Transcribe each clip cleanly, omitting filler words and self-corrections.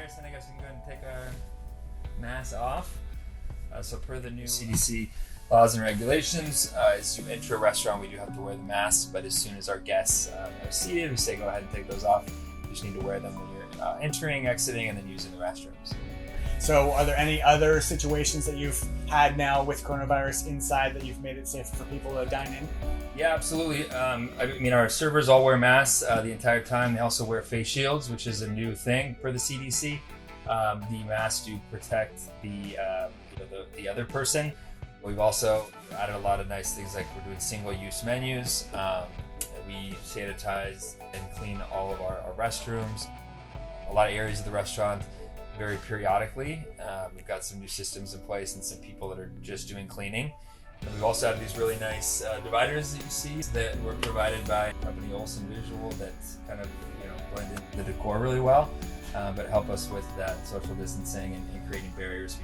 coronavirus, and I guess we can go ahead and take our mask off. So per the new CDC laws and regulations, as you enter a restaurant, we do have to wear the mask, but as soon as our guests are seated, we say go ahead and take those off. You just need to wear them when you're entering, exiting, and then using the restrooms. So are there any other situations that you've had now with coronavirus inside that you've made it safe for people to dine in? Yeah, absolutely. Our servers all wear masks the entire time. They also wear face shields, which is a new thing for the CDC. The masks do protect the other person. We've also added a lot of nice things, like we're doing single-use menus. We sanitize and clean all of our restrooms, a lot of areas of the restaurant very periodically. We've got some new systems in place and some people that are just doing cleaning. And we've also had these really nice dividers that you see that were provided by company Olsen Visual that kind of blend in the decor really well, but help us with that social distancing and creating barriers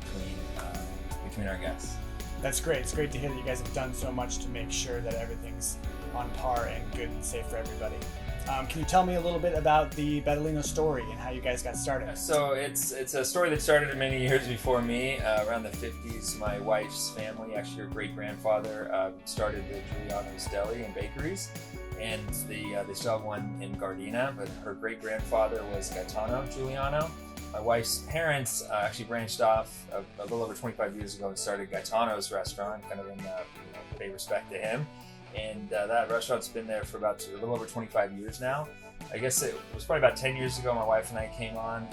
between our guests. That's great. It's great to hear that you guys have done so much to make sure that everything's on par and good and safe for everybody. Can you tell me a little bit about the Bettolino story and how you guys got started? So it's a story that started many years before me. Around the 50s, my wife's family, actually her great-grandfather, started the Giuliano's Deli and bakeries. And they still have one in Gardena, but her great-grandfather was Gaetano Giuliano. My wife's parents actually branched off a little over 25 years ago and started Gaetano's restaurant, kind of in pay respect to him. And that restaurant's been there for about a little over 25 years now. I guess it was probably about 10 years ago my wife and I came on.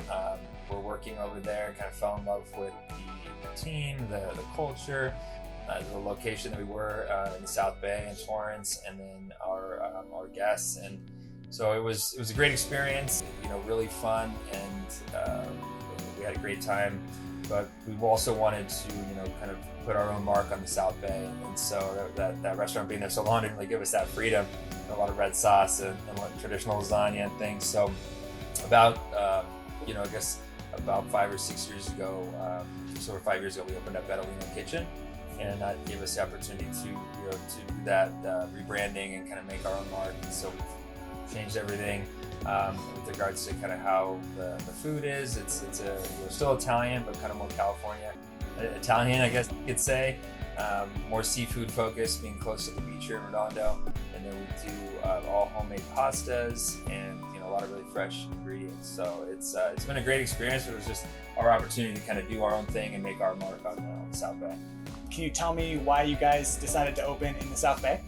We're working over there, kind of fell in love with the team, the culture, the location that we were in the South Bay in Torrance, and then our guests. And so it was a great experience, really fun, and we had a great time. But we also wanted to, kind of put our own mark on the South Bay. And so that restaurant being there so long didn't really give us that freedom. A lot of red sauce and traditional lasagna and things. So about, I guess about 5 or 6 years ago, just over 5 years ago, we opened up Bettolino Kitchen. And that gave us the opportunity to do that rebranding and kind of make our own mark. And so we've changed everything. With regards to kind of how the food is, it's still Italian, but kind of more California Italian, I guess you could say. More seafood focused, being close to the beach here in Redondo. And then we do all homemade pastas and a lot of really fresh ingredients. So it's been a great experience. It was just our opportunity to kind of do our own thing and make our mark on the South Bay. Can you tell me why you guys decided to open in the South Bay?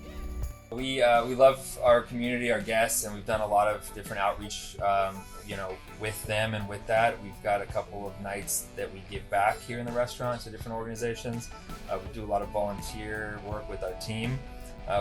We love our community, our guests, and we've done a lot of different outreach, with them. And with that, we've got a couple of nights that we give back here in the restaurant to different organizations. We do a lot of volunteer work with our team,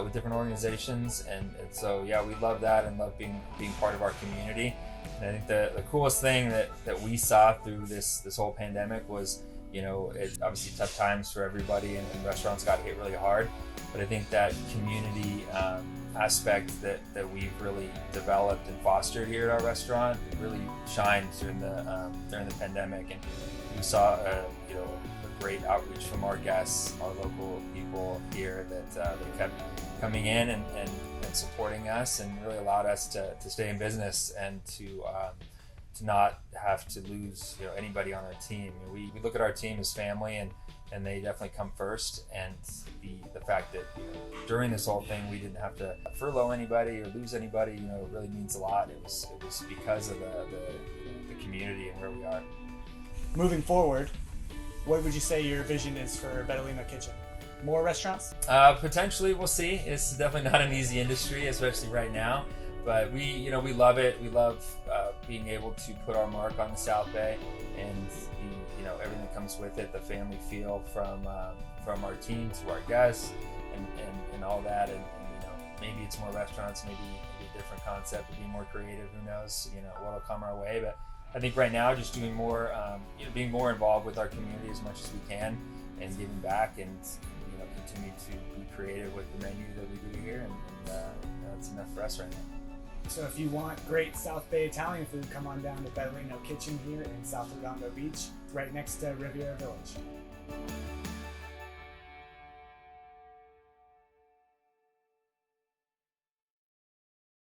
with different organizations, and so we love that and love being part of our community. And I think the coolest thing that we saw through this whole pandemic was, it's obviously tough times for everybody, and restaurants got hit really hard. But I think that community aspect that we've really developed and fostered here at our restaurant really shined during the pandemic, and we saw a great outreach from our guests, our local people here, that they kept coming in and supporting us, and really allowed us to stay in business and to not have to lose anybody on our team. We look at our team as family, and they definitely come first. And the fact that during this whole thing we didn't have to furlough anybody or lose anybody, it really means a lot. It was because of the community and where we are. Moving forward, what would you say your vision is for Bettolino Kitchen? More restaurants? Potentially, we'll see. It's definitely not an easy industry, especially right now. But we love it. We love being able to put our mark on the South Bay, and everything that comes with it, the family feel from our team to our guests, and all that. And maybe it's more restaurants, maybe a different concept, be more creative. Who knows? What'll come our way. But I think right now, just doing more, being more involved with our community as much as we can, and giving back, and continue to be creative with the menu that we do here, and that's enough for us right now. So if you want great South Bay Italian food, come on down to Bettolino Kitchen here in South Redondo Beach, right next to Riviera Village.